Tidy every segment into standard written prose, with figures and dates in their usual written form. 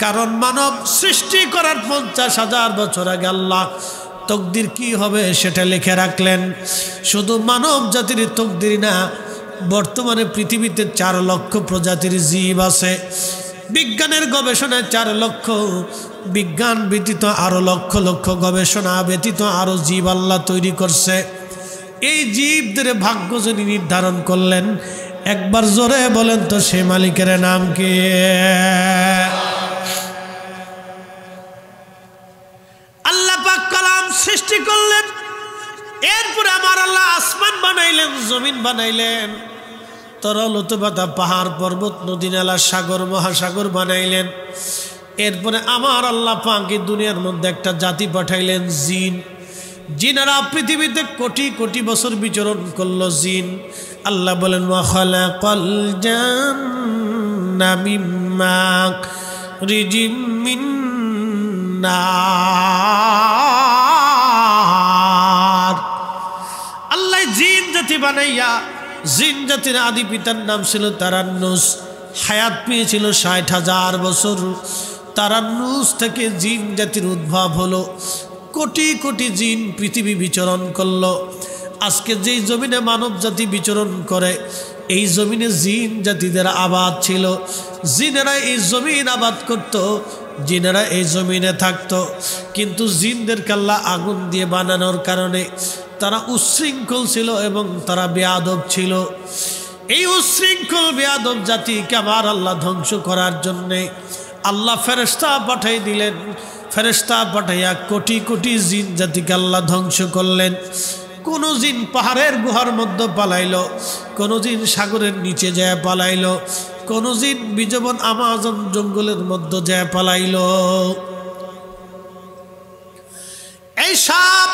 কারণ মানব সৃষ্টি করার 50,000 বছর আগে আল্লাহ তকদির কি হবে সেটা লিখে রাখলেন। শুধু মানব জাতির তকদির না, বর্তমানে পৃথিবীতে 4 লক্ষ প্রজাতির জীব আছে। বিজ্ঞানের গবেষণায় 4 লক্ষ, বিজ্ঞান ব্যতীত আরো লক্ষ লক্ষ গবেষণা ব্যতীত আরো জীব আল্লাহ তৈরি করছে। এই জীবদের ভাগ্য যিনি নির্ধারণ করলেন, একবার জোরে বলেন তো সে মালিকের নাম কি? আল্লাহ পাক কালাম সৃষ্টি করলেন, এরপরে আমার আল্লাহ আসমান বানাইলেন, জমিন বানাইলেন, তরল পাতা, পাহাড় পর্বত, নদী নালা, সাগর মহাসাগর বানাইলেন। এরপরে আমার আল্লাহ পাক এই দুনিয়ার মধ্যে একটা জাতি পাঠাইলেন, জিন। জিনেরা পৃথিবীতে কোটি কোটি বছর বিচরণ করলো। জিন আল্লাহ বলেন ওয়া খালাকাল জান্না মিন মারিজিম মিন নার। আল্লাহ জিন জাতি বানাইয়া, জিন জাতির আদি পিতার নাম ছিল তারান্নুস, হায়াত পেয়েছিল 60,000 বছর। তারান্নুস থেকে জিন জাতির উদ্ভব হলো। কোটি কোটি জিন পৃথিবী বিচরণ করলো। আজকে যেই জমিনে মানব জাতি বিচরণ করে, এই জমিনে জিন জাতিদের আবাদ ছিল। জিনেরা এই জমিন আবাদ করত, জিনেরা এই জমিনে থাকতো। কিন্তু জিনদেরকে আল্লাহ আগুন দিয়ে বানানোর কারণে তারা উচ্ছৃঙ্খল ছিল এবং তারা বেয়াদব ছিল। এই উচ্ছৃঙ্খল বেয়াদব জাতিকে আমার আল্লাহ ধ্বংস করার জন্যে আল্লাহ ফেরেশতা পাঠাই দিলেন। ফেরেশতা পাঠাইয়া কোটি কোটি জিন জাতিকে আল্লাহ ধ্বংস করলেন। কোনো জিন পাহাড়ের গুহার মধ্যে পালাইল, কোনো জিন সাগরের নিচে যায় পালাইল, কোনো জিন বিজবন আমাজন জঙ্গলের মধ্যে যায় পালাইল। এই সব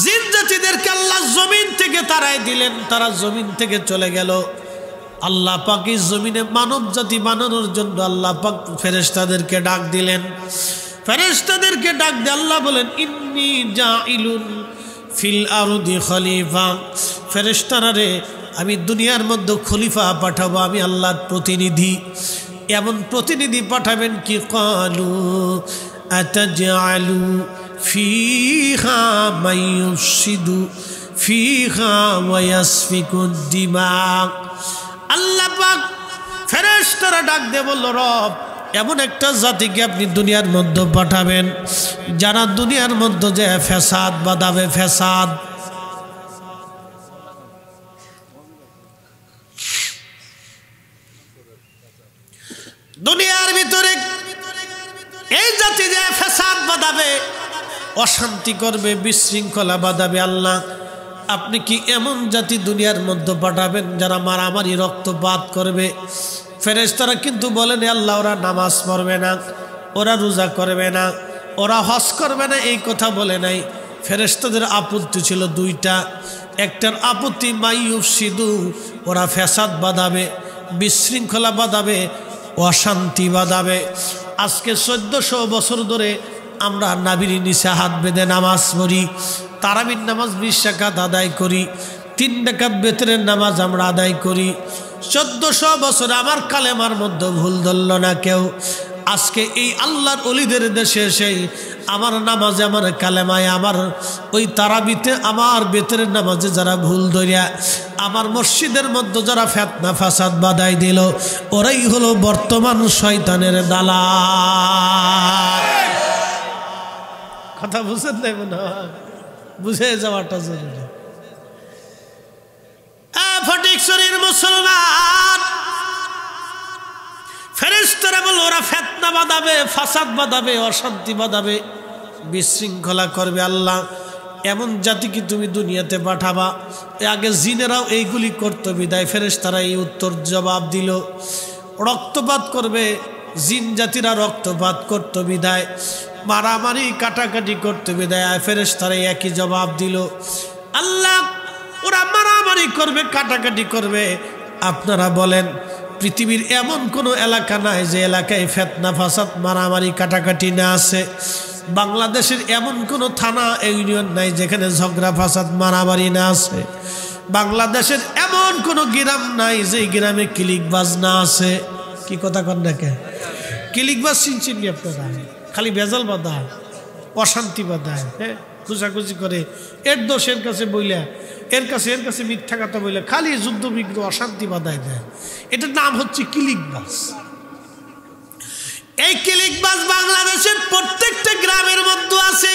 জিন জাতিদেরকে আল্লাহ জমিন থেকে তাড়াই দিলেন, তারা জমিন থেকে চলে গেল। আল্লাহ পাক এই জমিনে মানব জাতি বানানোর জন্য আল্লাহ পাক ফেরেশতাদেরকে ডাক দিলেন। ফেরেশতাদেরকে ডাক দিয়ে আল্লাহ বলেন ইন্নী জাইলুন ফিল আরদি খলিফা। ফেরেশতারা রে, আমি দুনিয়ার মধ্যে খলিফা পাঠাবো, আমি আল্লাহর প্রতিনিধি। এমন প্রতিনিধি পাঠাবেন কি ক্বালু আতাজআলু ফিহা মাইয়ুফসিদু ফিহা ওয়া ইয়াসফিকুদ দিমা। আল্লাহ পাক ফেরেশতারা ডাক দিয়ে বলল, রব এমন একটা জাতিকে আপনি দুনিয়ার মধ্যে পাঠাবেন যারা দুনিয়ার মধ্যে যে ফ্যাসাদ বাঁধাবে, ফ্যাসাদ। দুনিয়ার ভিতরে এই জাতি যে ফ্যাসাদ বাঁধাবে, অশান্তি করবে, বিশৃঙ্খলা বাঁধাবে। আল্লাহ আপনি কি এমন জাতি দুনিয়ার মধ্যে পাঠাবেন যারা মারামারি রক্তপাত করবে? ফেরেশতারা কিন্তু বলেন আল্লাহ ওরা নামাজ পড়বে না, ওরা রোজা করবে না, ওরা হজ করবে না, এই কথা বলে নাই। ফেরেশতাদের আপত্তি ছিল 2টা। একটার আপত্তি মাইয়ুফসিদু, ওরা ফ্যাসাদ বাঁধাবে, বিশৃঙ্খলা বাঁধাবে, অশান্তি বাঁধাবে। আজকে 1400 বছর ধরে আমরা নাভির নিচে হাত বেঁধে নামাজ পড়ি, তারাবির নামাজ 20 রাকাত আদায় করি, 3 রাকাত বেতরের নামাজ আমরা আদায় করি। 1400 বছর আমার কালেমার মধ্যে ভুল ধরল না কেউ। আজকে এই আল্লাহর ওলিদের দেশে এসে আমার নামাজে, আমার কালেমায়, আমার ওই তারাবিতে, আমার বেতরের নামাজে যারা ভুল ধরিয়া আমার মসজিদের মধ্যে যারা ফিতনা ফাসাদ বাধাই দিল, ওরাই হলো বর্তমান শয়তানের দালাল। কথা বুঝেন নাই মনে হয়? বুঝে যাওয়াটা জরুরি। ফটিকছড়ির মুসলমান, ফেরেশতারা বল ওরা ফিতনা বাঁধাবে, ফাসাদ বাঁধাবে, অশান্তি বাঁধাবে, বিশৃঙ্খলা করবে। আল্লাহ এমন জাতিকে তুমি দুনিয়াতে পাঠাবা। আগে জিনেরাও এইগুলি করতো বিদায় ফেরেশতারা এই উত্তর জবাব দিল। রক্তপাত করবে, জিন জাতিরা রক্তপাত করতো বিদায়, মারামারি কাটাকাটি করতে বিদায় ফেরেশতারা একই জবাব দিল। আল্লাহ ওরা মারামারি করবে, কাটাকাটি করবে। আপনারা বলেন পৃথিবীর এমন কোনো এলাকা নাই যে এলাকায় ফিতনা ফাসাদ মারামারি কাটাকাটি না আছে? বাংলাদেশের এমন কোনো থানা ইউনিয়ন নাই যেখানে ঝগড়া ফাসাদ মারামারি না আছে? বাংলাদেশের এমন কোনো গ্রাম নাই যে গ্রামে ক্লিকবাজ না আছে? কি কথা কন না কে? কিলিকবাজ চিনচিনি আপনারা, খালি ভেজাল বাঁধায়, অশান্তি বাঁধায়, হ্যাঁ, খুঁজাখুঁজি করে, এর দোষ এর কাছে বইলা, এর কাছে মিথ্যা কথা বইলে খালি যুদ্ধ বিগ্রহ অশান্তি বাঁধায় দেয়। এটার নাম হচ্ছে কিলিকবাজ। এই কিলিকবাজ বাংলাদেশের প্রত্যেকটা গ্রামের মধ্যে আছে।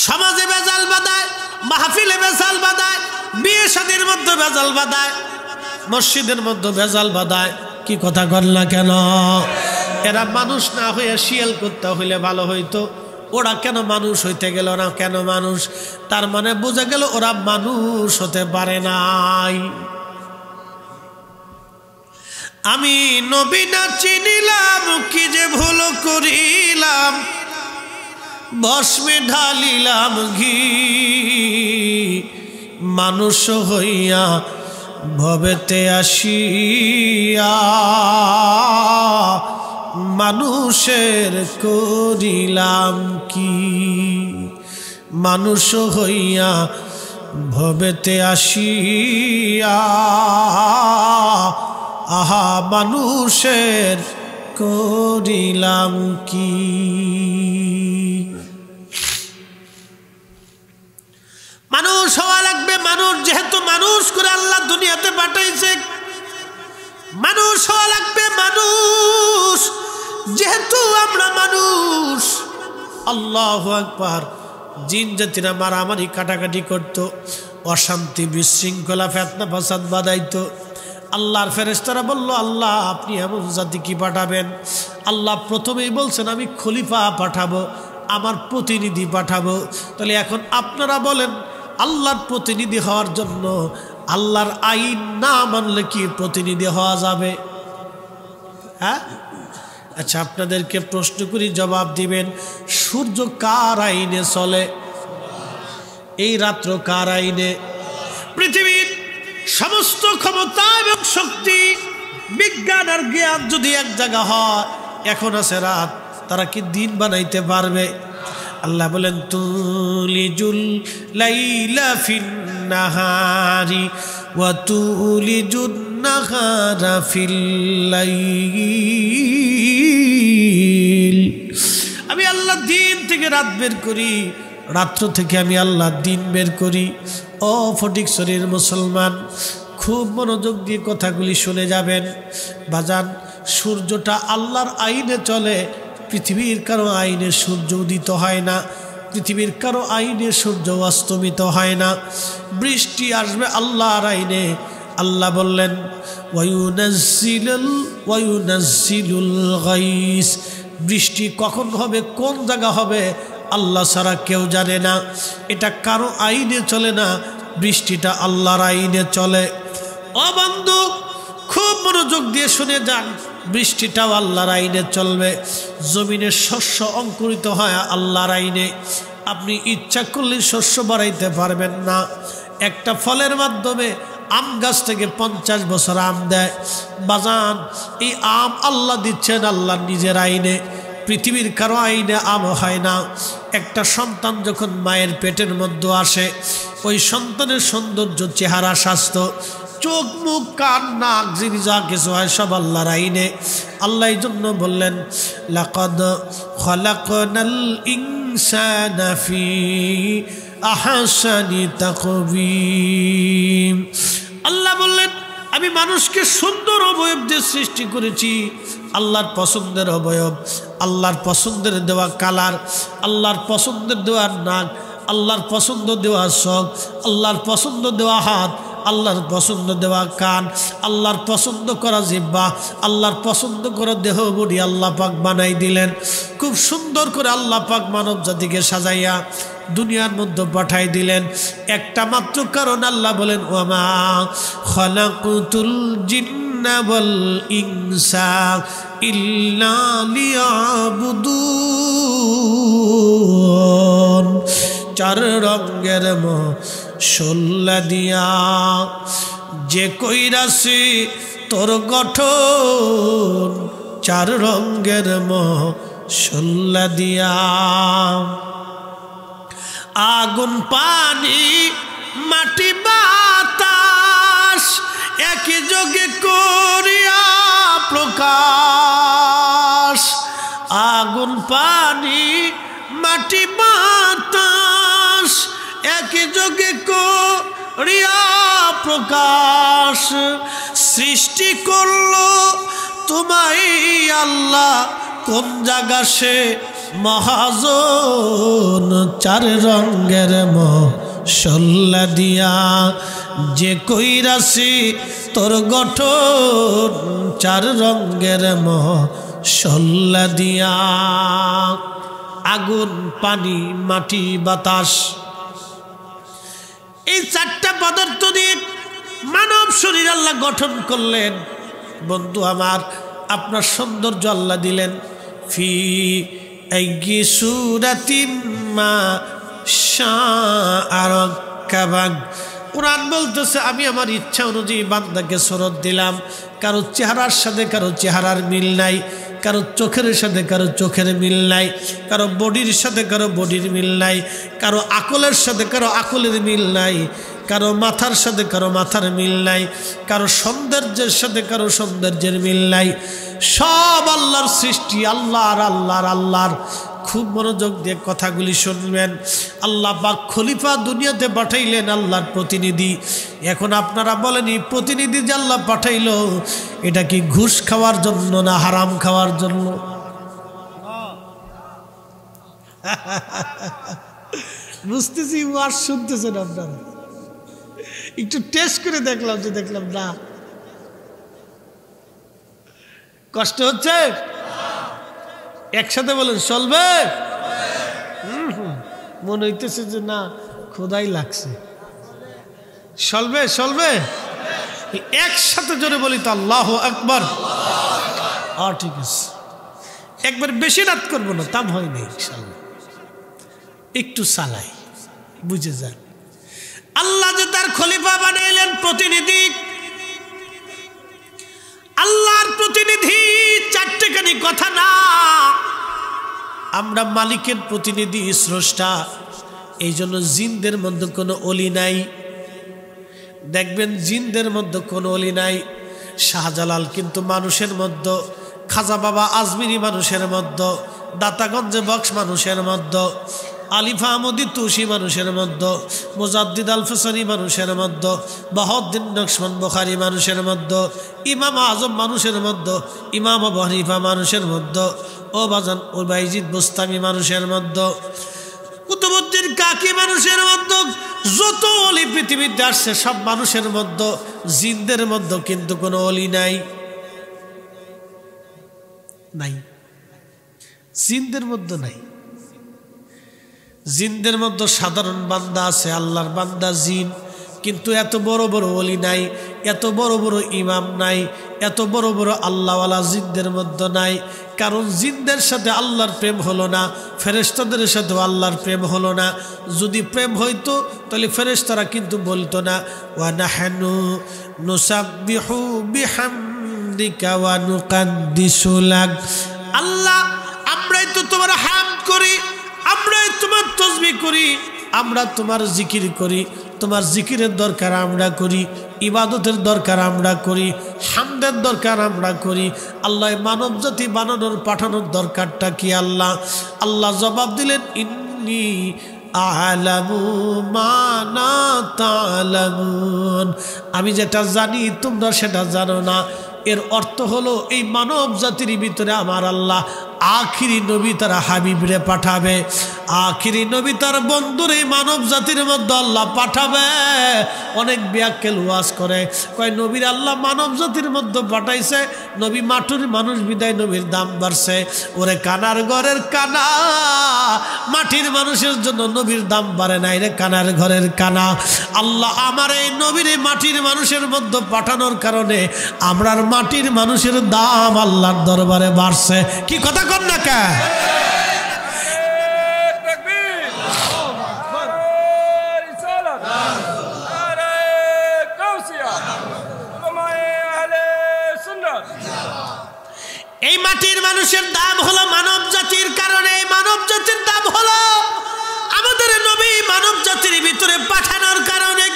সমাজে ভেজাল বাঁধায়, মাহফিলে ভেজাল বাঁধায়, বিয়ে শাদীর মধ্যে ভেজাল বাঁধায়, মসজিদের মধ্যে ভেজাল বাঁধায়। কি কথা কর না কেন? এরা মানুষ না হয়ে শিয়াল করতে হইলে ভালো হইতো। ওরা কেন মানুষ হইতে গেল না? কেন মানুষ? তার মানে বোঝা গেল ওরা মানুষ হতে পারে নাই। আমি নবী না চিনিলাম, কি যে ভুল করিলাম, ভস্মে ঢালিলাম ঘি, মানুষ হইয়া ভবেতে আসিয়া মানুষের করিলাম কি। মানুষ হইয়া ভবেতে আসিয়া আহা মানুষের করিলাম কি। মানুষ হওয়া লাগবে। মানুষ যেহেতু মানুষ করে আল্লাহ দুনিয়াতে পাঠাইছে, মানুষ হওয়া লাগবে। মানুষ যেহেতু আমরা মানুষ। আল্লাহু আকবার। জিন জাতিরা মারামারি কাটাকাটি করত, অশান্তি বিশৃঙ্খলা ফিতনা ফাসাদ বাঁধাইতো। আল্লাহর ফেরেশতারা বলল, আল্লাহ আপনি এমন জাতি কি পাঠাবেন? আল্লাহ প্রথমেই বলছেন আমি খলিফা পাঠাবো, আমার প্রতিনিধি পাঠাবো। তাহলে এখন আপনারা বলেন, আল্লাহর প্রতিনিধি হওয়ার জন্য আল্লাহর আইন না মানলে কি প্রতিনিধি হওয়া যাবে? হ্যাঁ, আচ্ছা আপনাদেরকে প্রশ্ন করি, জবাব দিবেন। সূর্য কার আইনে চলে? এই রাত্র কার আইনে? পৃথিবীর সমস্ত ক্ষমতা এবং শক্তি, বিজ্ঞান আর জ্ঞান যদি এক জায়গা হয়, এখন আছে রাত, তারা কি দিন বানাইতে পারবে? আল্লাহ বলেন, তুলিজুল লাইলা ফিন নাহারি ওয়া তুলিজুন নাহারা ফিল লাইল। আমি আল্লাহ দিন থেকে রাত বের করি, রাত্র থেকে আমি আল্লাহ দিন বের করি। ও ফটিকছড়ির মুসলমান, খুব মনোযোগ দিয়ে কথাগুলি শুনে যাবেন। বাজান, সূর্যটা আল্লাহর আইনে চলে। পৃথিবীর কারো আইনে সূর্য উদিত হয় না, পৃথিবীর কারো আইনে সূর্য অস্তমিত হয় না। বৃষ্টি আসবে আল্লাহর আইনে। আল্লাহ বললেন, ওয়ায়ুনাজ্জিলুল গাইস। বৃষ্টি কখন হবে, কোন জায়গা হবে, আল্লাহ ছাড়া কেউ জানে না। এটা কারো আইনে চলে না, বৃষ্টিটা আল্লাহর আইনে চলে। ও বন্ধু, খুব মনোযোগ দিয়ে শুনে যান, বৃষ্টিটাও আল্লাহর আইনে চলবে। জমিনের শস্য অঙ্কুরিত হয় আল্লাহর আইনে। আপনি ইচ্ছা করলে শস্য বাড়াইতে পারবেন না। একটা ফলের মাধ্যমে আম গাছ থেকে 50 বছর আম দেয়। বাজান, এই আম আল্লাহ দিচ্ছেন আল্লাহর নিজের আইনে, পৃথিবীর কারো আইনে আম হয় না। একটা সন্তান যখন মায়ের পেটের মধ্যে আসে, ওই সন্তানের সৌন্দর্য, চেহারা, স্বাস্থ্য, চোখ, মুখ, কান, নাক, জিনি যা কিছু হয় সব আল্লাহর আইনে। আল্লাহ এই জন্য বললেন, লাকাদ খালাকনাল ইনসানা ফি আহসানি তাকবীম। আল্লাহ বললেন, আমি মানুষকে সুন্দর অবয়ব দিয়ে সৃষ্টি করেছি। আল্লাহর পছন্দের অবয়ব, আল্লাহর পছন্দের দেওয়া কালার, আল্লাহর পছন্দের দেওয়া নাক, আল্লাহর পছন্দ দেওয়া চোখ, আল্লাহর পছন্দ দেওয়া হাত, আল্লাহর পছন্দ দেওয়া কান, আল্লাহর পছন্দ করা জিহ্বা, আল্লাহর পছন্দ করা দেহ বডি আল্লাহ পাক বানাই দিলেন। খুব সুন্দর করে আল্লাহ পাক মানব জাতিকে সাজাইয়া দুনিয়ার মধ্যে পাঠাই দিলেন। একটা মাত্র কারণ, আল্লাহ বলেন, ওয়ামা খালাকুতুল জিন্না ওয়াল ইনসা ইল্লা লিয়াবুদুন। 4 রঙের মশলা দিয়া যে কইরাছি তোর গঠন, 4 রঙের মশলা দিয়া। আগুন, পানি, মাটি, বাতাস একই যোগে করিয়া প্রকাশ আগুন পানি মাটি বাতাস একযোগে করিয়া প্রকাশ সৃষ্টি করলো তোমায় আল্লাহ কোন জায়গা সে মহাজন চার রঙের মশলা দিয়া যে কইরাছি তোর গঠন চার রঙের মশলা দিয়া আগুন পানি মাটি বাতাস এই চারটা পদার্থ দিয়ে মানব শরীর আল্লাহ গঠন করলেন। বন্ধু আমার, আপনার সৌন্দর্য আল্লাহ দিলেন ফি আইয়ি সূরাতিন মা শাআ রাক্কাবাক। কুরআন বলতেছে আমি আমার ইচ্ছা অনুযায়ী বান্দাকে সুরত দিলাম। কারো চেহারার সাথে কারো চেহারার মিল নাই, কারো চোখের সাথে কারো চোখের মিল নাই, কারো বডির সাথে কারো বডির মিল নাই, কারো আকলের সাথে কারো আকলের মিল নাই, কারো মাথার সাথে কারো মাথার মিল নাই, কারো সৌন্দর্যের সাথে কারো সৌন্দর্যের মিল নাই। সব আল্লাহর সৃষ্টি, আল্লাহর। খুব মনোযোগ দিয়ে কথাগুলি শুনবেন। আল্লাহ পাক খলিফা দুনিয়াতে পাঠাইলেন আল্লাহর প্রতিনিধি। এখন আপনারা বলেন এই প্রতিনিধি যে আল্লাহ পাঠাইলো এটা কি ঘুষ খাওয়ার জন্য না হারাম খাওয়ার জন্য? বুঝতেছি ওয়াজ শুনতেছেন আপনারা, একটু টেস্ট করে দেখলাম না কষ্ট হচ্ছে। একসাথে বলেন চলবে? মনে হইতেছে যে না খোদাই লাগছে। চলবে একসাথে জোরে বলি তো আল্লাহু আকবার। ঠিক আছে, একবার বেশি রাত করবো না, তাম হয় না ইনশাআল্লাহ, একটু চালাই বুঝে যান। আল্লাহ যে তার খলিফা বানাইলেন প্রতিনিধি, আল্লাহর প্রতিনিধি চারটেখানি কথা না। আমরা মালিকের প্রতিনিধি, স্রষ্টা। এই জন্য জিনদের মধ্যে কোনো অলি নাই, দেখবেন জিনদের মধ্যে কোনো অলি নাই। শাহজালাল কিন্তু মানুষের মধ্যে, খাজা বাবা আজমিরি মানুষের মধ্যে, দাতাগঞ্জে বক্স মানুষের মধ্যে, আলিফা আহমদি তুষি মানুষের মধ্যে, মুজাদ্দিদ আল ফসানি মানুষের মধ্যে, বাহাউদ্দিন নকশবন্দ বুখারী মানুষের মধ্যে, ইমাম আজম মানুষের মধ্যে, ইমাম আবু হানিফা মানুষের মধ্যে, ও বাজান ও বাইজিদ বুস্তামি মানুষের মধ্যে, কুতুবউদ্দিন কাকি মানুষের মধ্যে, যত অলি পৃথিবীতে আসছে সব মানুষের মধ্যে। জিনদের মধ্যে কিন্তু কোনো অলি নাই। জিনদের মধ্যে নাই। জিনদের মধ্যে সাধারণ বান্দা আছে, আল্লাহর বান্দা জিন, কিন্তু এত বড় বড় ওলি নাই, এত বড় বড় ইমাম নাই, এত বড় বড় আল্লাহওয়ালা জিনদের মধ্যে নাই। কারণ জিনদের সাথে আল্লাহর প্রেম হলো না, ফেরেশতাদের সাথে আল্লাহর প্রেম হলো না। যদি প্রেম হইতো তাহলে ফেরেশতারা কিন্তু বলতো না ওয়া নাহনু নুসাব্বিহু বিহামদিকা ওয়া নুকাদ্দিসু লাক। আল্লাহ আমরাই তো তোমার হামদ করি, আমরাই তোমার তাসবিহ করি, আমরা তোমার জিকির করি। তোমার জিকিরের দরকার আমরা করি, ইবাদতের দরকার আমরা করি, হামদের দরকার আমরা করি। আল্লাহ মানব জাতি বানানোর পাঠানোর দরকারটা কি? আল্লাহ জবাব দিলেন ইন্নী আ'লামু মা লা তা'লামুন। আমি যেটা জানি তোমরা সেটা জানো না। এর অর্থ হলো এই মানব জাতির ভিতরে আমার আল্লাহ আখিরি নবী তার হাবিবরে পাঠাবে, আখিরি নবী তার বন্ধুর এই মানব জাতির মধ্যে আল্লাহ পাঠাবে। অনেক ব্যাখ্যাল ওয়াজ করে, কয় নবীর আল্লাহ মানব জাতির মধ্যে পাঠাইছে, নবী মাটুর মানুষ বিদায় নবীর দাম বাড়ছে। ওরে কানার ঘরের কানা, মাটির মানুষের জন্য নবীর দাম বাড়ে নাই রে কানার ঘরের কানা। আল্লাহ আমার এই নবীর মাটির মানুষের মধ্যে পাঠানোর কারণে আমরার মাটির মানুষের দাম আল্লাহর দরবারে বাড়ছে। কি কথা কর না কে? এই মাটির মানুষের দাম হলো মানব জাতির কারণে, মানব জাতির দাম হলো আমাদের নবী মানব জাতির ভিতরে পাঠানোর কারণে।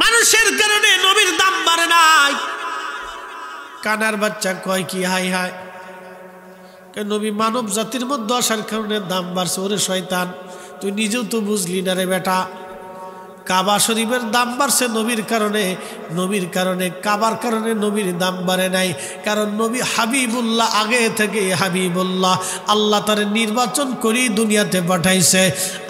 মানুষের কারণে নবীর দাম বাড়ে নাই, কানার বাচ্চা কয় কি হাই হাই, নবী মানব জাতির মধ্যে আসার কারণে দাম বাড়ছে। ওরে শয়তান, তুই নিজেও তো বুঝলি না রে বেটা, কাবা শরীফের দাম বাড়ছে নবীর কারণে, নবীর কারণে, কাবার কারণে নবীর দাম বাড়ে নাই। কারণ নবী হাবিবুল্লাহ, আগে থেকে হাবিবুল্লাহ, আল্লাহ তার নির্বাচন করেই দুনিয়াতে পাঠাইছে।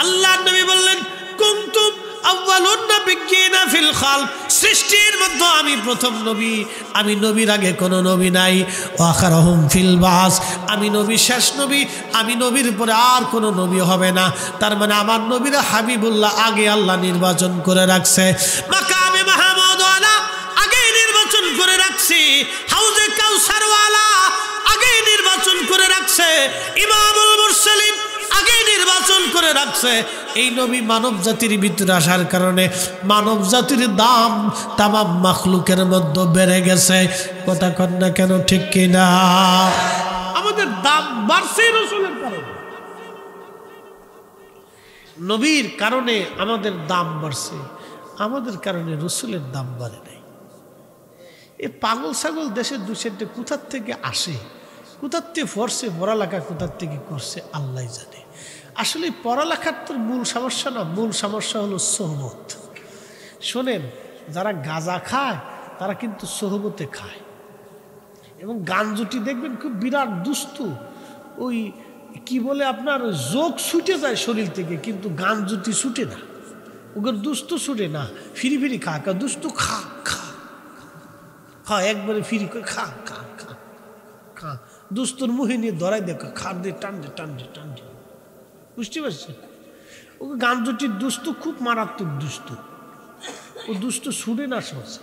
আল্লাহ নবী বললেন কুনতুম আউয়ালুন নাবিয়্যিনা ফিল খালক, সৃষ্টির মধ্যে আমি প্রথম নবী, আমি নবীর আগে কোনো নবী নাই। ওয়া আখারুহুম ফিল বাস, আমি নবী শেষ নবী, আমি নবীর পরে আর কোনো নবী হবে না। তার মানে আমার নবীর হাবিবুল্লাহ আগে আল্লাহ নির্বাচন করে রাখছে। মাকামে মাহমুদ ওয়ালা আগে নির্বাচন করে রাখছি, হাউজে কাউসার ওয়ালা আগে নির্বাচন করে রাখছে, ইমামুল মুরসালিন আগে নির্বাচন করে রাখছে। এই নবী মানব জাতির ভিতরে আসার কারণে মানব জাতির দাম তামাম মাখলুকের মধ্যে বেড়ে গেছে। কথা কন না কেন, ঠিক কিনা? আমাদের দাম বাড়ছে রাসূলের কারণে, নবীর কারণে আমাদের দাম বাড়ছে, আমাদের কারণে রাসূলের দাম বাড়ে নাই। এই পাগল ছাগল দেশের দুশেরটা কোথার থেকে আসে, কোথার থেকে পড়ছে, পড়ালেখা কোথার থেকে করছে আল্লাহ জানে। আসলে পড়ালেখার তো মূল সমস্যা না, মূল সমস্যা হলো সোহবত। শোনেন, যারা গাঁজা খায় তারা কিন্তু সোহবতে খায়, এবং গাঞ্জুটি দেখবেন খুব বিরাট দুস্তু, ওই কি বলে আপনার যোগ ছুটে যায় শরীর থেকে, কিন্তু গাঞ্জুটি ছুটে না, ওদের দুস্তু ছুটে না, ফিরি ফিরি খা খা, দুস্তু খা খা খা, একবারে ফিরি করে খা খা খা খা, দুস্তুর মুহে নিয়ে ধরাই দেখো, খার দিয়ে টান দে টান দে টান দে, বুঝতে পারছেন? ওকে গাঞ্জুটির দুস্তু খুব মারাত্মক দুস্তু, ও দুস্তু ছুটে না সহজে,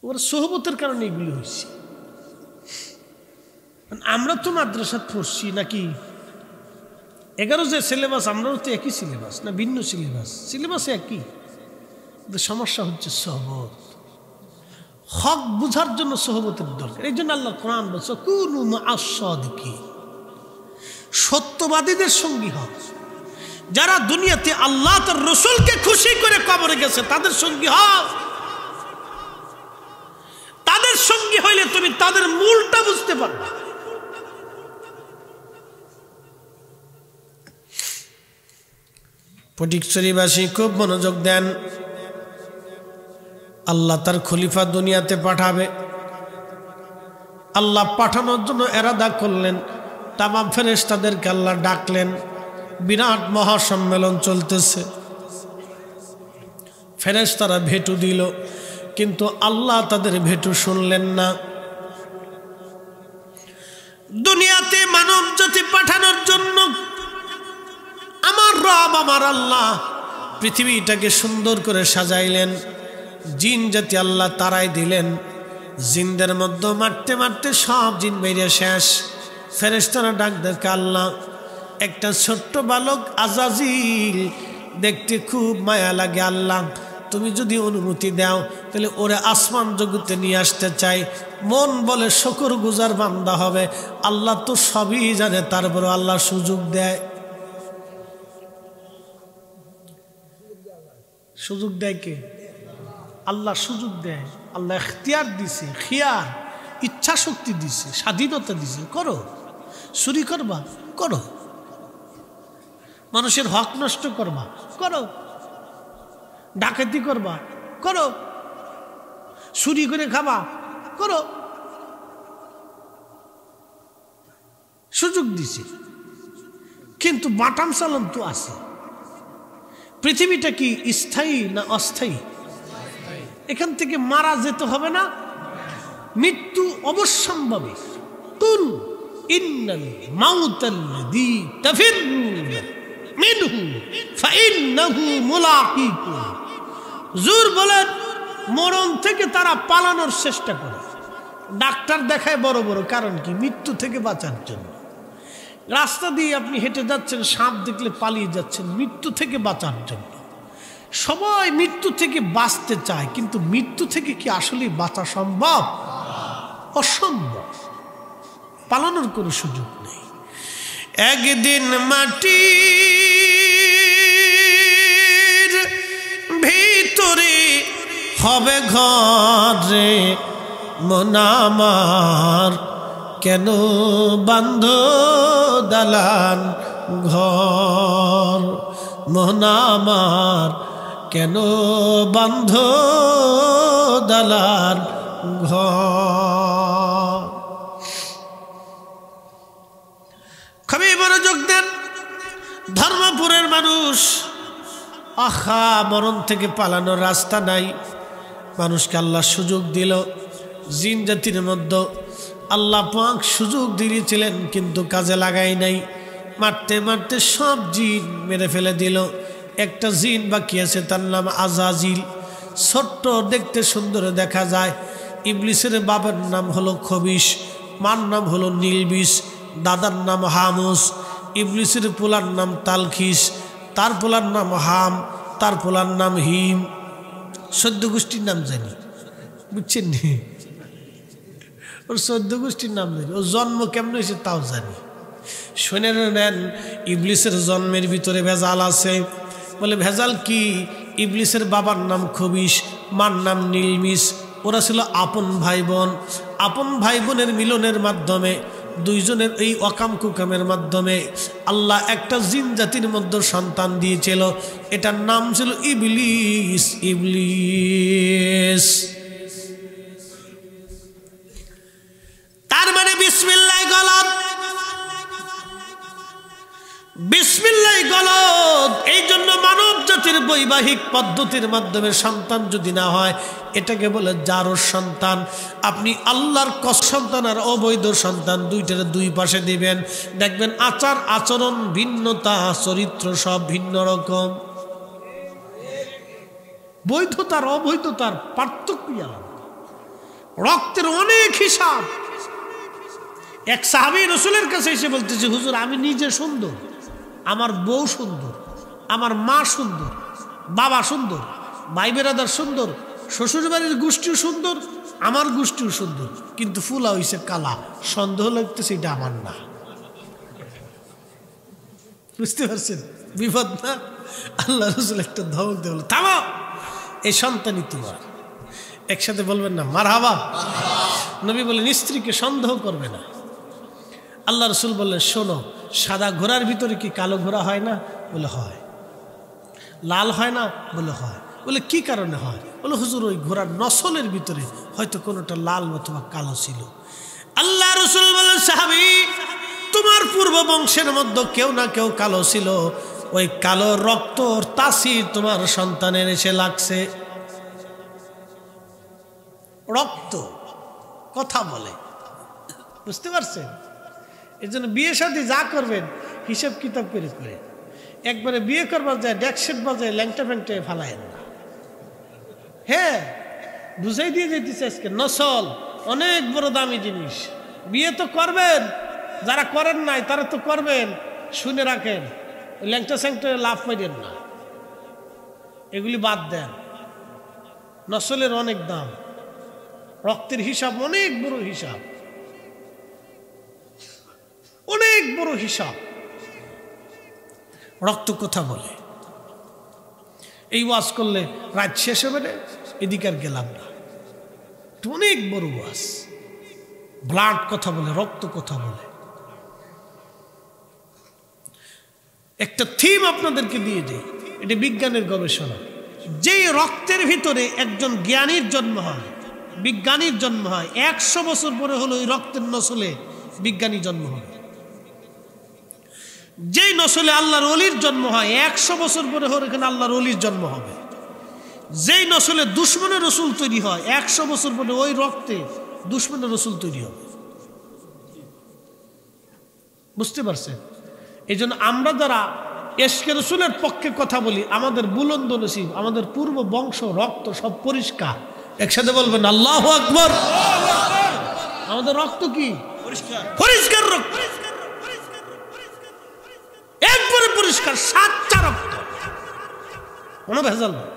ওর সোহবতের কারণে এগুলি হয়েছে। আমরা তো মাদ্রাসাত পড়ছি নাকি, 11 যে সিলেবাস, আমরাও তো একই সিলেবাস না ভিন্ন সিলেবাস? সিলেবাসে একই, সমস্যা হচ্ছে সোহবত। হক বুঝার জন্য সোহবতের দরকার। এই জন্য আল্লাহ কোরআন বলছে কুনু মা'আস সাদিকিন, সত্যবাদীদের সঙ্গী হও। যারা দুনিয়াতে আল্লাহ তার রাসূলকে খুশি করে কবরে গেছে তাদের সঙ্গী হও। তাদের সঙ্গী হইলে তুমি তাদের মূলটা বুঝতে পারবে। ফটিকছড়িবাসী খুব মনোযোগ দেন, আল্লাহ তার খলিফা দুনিয়াতে পাঠাবে। আল্লাহ পাঠানোর জন্য এরাদা করলেন, তামাম ফেরেশতাদেরকে আল্লাহ ডাকলেন, বিরাট মহাসম্মেলন চলতেছে, ফেরেশতারা ভেটু দিল, কিন্তু আল্লাহ তাদের ভেটু শুনলেন না। দুনিয়াতে মানব জাতি পাঠানোর জন্য আমার রব আমার আল্লাহ পৃথিবীটাকে সুন্দর করে সাজাইলেন। জিন জাতি আল্লাহ তারাই দিলেন, জিনদের মধ্যে মারতে মারতে সব জিন বেরিয়ে শেষ। ফেরেশতারা ডাক দেখে আল্লাহ, একটা ছোট্ট বালক আজাজিল দেখতে খুব মায়া লাগে, আল্লাহ তুমি যদি অনুমতি দাও তাহলে ওরে আসমান জগতে নিয়ে আসতে চাই। মন বলে শুকর গুজার বান্দা হবে, আল্লাহ তো সবই জানে, তারপরে আল্লাহ সুযোগ দেয়। সুযোগ দেয় কে? আল্লাহ সুযোগ দেয়। আল্লাহ ইখতিয়ার দিছে, খিয়ার, ইচ্ছা শক্তি দিছে, স্বাধীনতা দিছে, করো। চুরি করবা, করো। মানুষের হক নষ্ট করবা, করো। ডাকাতি করবা, করো। চুরি করে খাবা, করো। সুযোগ দিছে, কিন্তু বাটাম চালন তো আছে। পৃথিবীটা কি স্থায়ী না অস্থায়ী? এখান থেকে মারা যেতে হবে না? মৃত্যু অবশ্যম্ভাবী। কুল ইন্নাল মাউতাল্লাযী তাফিরুনা মিনহু ফাইন্নাহু মুলাকীকুম। হুজুর বলেন, মরণ থেকে তারা পালানোর চেষ্টা করে। ডাক্তার দেখায় বড় বড়, কারণ কি? মৃত্যু থেকে বাঁচার জন্য। রাস্তা দিয়ে আপনি হেঁটে যাচ্ছেন, সাপ দেখলে পালিয়ে যাচ্ছেন, মৃত্যু থেকে বাঁচার জন্য। সবাই মৃত্যু থেকে বাঁচতে চায়, কিন্তু মৃত্যু থেকে কি আসলে বাঁচা সম্ভব? অসম্ভব। পালানোর কোনো সুযোগ নেই। একদিন মাটির ভিতরে হবে ঘরে মন আমার, কেন বান্ধ দালান ঘর, মন আমার কেন বান্ধ দালান ঘর। খুবই মনোযোগ দেন। ধর্মপুরের মানুষ, আহা মরণ থেকে পালানোর রাস্তা নাই। মানুষকে আল্লাহ সুযোগ দিল, জিন জাতির মধ্যে আল্লাহ পাক সুযোগ দিয়েছিলেন কিন্তু কাজে লাগাই নাই। মারতে মারতে সব জিন মেরে ফেলে দিল। একটা জিন বাকি আছে, তার নাম আজাজিল। ছোট্ট, দেখতে সুন্দর দেখা যায়। ইবলিসের বাবার নাম হলো খবিশ, মার নাম হলো নীলবিষ, দাদার নাম হামুস। ইবলিসের পোলার নাম তালখিস, তার পোলার নাম হাম, তার পোলার নাম হিম। 14 গোষ্ঠীর নাম জানি, বুঝছেন নি? ওর 14 গোষ্ঠীর নাম জানি। ওর জন্ম কেমন হয়েছে তাও জানি। শুনে নেন, ইবলিসের জন্মের ভিতরে ভেজাল আছে। বলে ভেজাল কি? ইবলিসের বাবার নাম খবিশ, মার নাম নীলমিস। ওরা ছিল আপন ভাই বোন। আপন ভাই বোনের মিলনের মাধ্যমে, দুইজনের এই অকাম কুকামের মাধ্যমে আল্লাহ একটা জিন জাতির মধ্যে সন্তান দিয়েছিল। এটার নাম ছিল ইবলিস। ইবলিস তার মানে বিসমিল্লাহ গলত, বিসমিল্লাহ গলত। এই জন্য মানব জাতির বৈবাহিক পদ্ধতির মাধ্যমে সন্তান যদি না হয়, এটাকে বলে জারজ সন্তান। আপনি আল্লাহর সন্তান আর অবৈধ সন্তান দুইটার দুই পাশে দিবেন, দেখবেন আচার আচরণ ভিন্নতা, চরিত্র সব ভিন্ন রকম। বৈধতার অবৈধতার পার্থক্য আলাদা, রক্তের অনেক হিসাব। এক সাহাবী রাসূলের কাছে এসে বলতেছে, হুজুর আমি নিজে সুন্দর, আমার বউ সুন্দর, আমার মা সুন্দর, বাবা সুন্দর, ভাই বেরাদার সুন্দর, শ্বশুর বাড়ির গোষ্ঠীও সুন্দর, আমার গোষ্ঠীও সুন্দর, কিন্তু ফুলা হইছে কালা, সন্দেহ লাগতেছে এটা আমার না। বুঝতে পারছেন বিপদ না? আল্লাহ রাসূল একটা ধমক দিয়ে বলল, থামো, এই সন্তানই তোমার। একসাথে বলবেন না মারহাবা। নবী বলেন স্ত্রীকে সন্দেহ করবে না। আল্লাহ রাসূল বললেন, শোনো, সাদা ঘোড়ার ভিতরে কি কালো ঘোড়া হয় না? বলে হয়। লাল হয় না? বলে হয়। বলে কি কারণে হয়? বলে হুজুর ওই ঘোড়ার নসলের ভিতরে হয়তো কোনোটা লাল অথবা কালো ছিল। আল্লাহ রাসূল বলেন, সাহাবী, তোমার পূর্ব বংশের মধ্যে কেউ না কেউ কালো ছিল, ওই কালো রক্ত তাসির তোমার সন্তানের এসে লাগছে। রক্ত কথা বলে, বুঝতে পারছেন? এর জন্য বিয়ে শাদী যা করবেন হিসাব কিতাব করে করে। একবারে বিয়ে করবার যায় ডেকশেট বাজায় ল্যাংটা ফ্যাংটা ফালায়েন না। হ্যাঁ, বুঝাই দিয়ে যেতেছে আজকে নসল অনেক বড় দামি জিনিস। বিয়ে তো করবেন, যারা করেন নাই তারা তো করবেন। শুনে রাখেন, ল্যাংটা স্যাংটা লাভ পাইলেন না, এগুলি বাদ দেন। নসলের অনেক দাম, রক্তের হিসাব অনেক বড় হিসাব, অনেক বড় হিসাব। রক্ত কথা বলে। এই ওয়াজ করলে রাত শেষ হবে না, এদিকে আর গেলাম না। অনেক বড় ওয়াজ। ব্লাড কথা বলে, রক্ত কথা বলে। একটা থিম আপনাদেরকে দিয়ে দেয়, এটা বিজ্ঞানের গবেষণা। যেই রক্তের ভিতরে একজন জ্ঞানীর জন্ম হয়, বিজ্ঞানীর জন্ম হয়, 100 বছর পরে হলো ওই রক্তের নসলে বিজ্ঞানী জন্ম হয়। যেই নসলে আল্লাহর ওলির জন্ম হয়, 100 বছর পরে হলো এখানে আল্লাহর ওলির জন্ম হবে। যেই নসলে দুশ্মনের রসুল তৈরি হয়, 100 বছর পরে ওই রক্তে দুশ্মনের রসুল তৈরি হবে। বুঝতে পারছেন? এই জন্য আমরা যারা এশকে রসুলের পক্ষে কথা বলি, আমাদের বুলন্দ নসিব, আমাদের পূর্ব বংশ রক্ত সব পরিষ্কার। একসাথে বলবেন আল্লাহু আকবার। আমাদের রক্ত কি পরিষ্কার, পরিষ্কার রক্ত, একবারে পরিষ্কার, সাচ্চা রক্ত, কোনো ভেজাল নেই।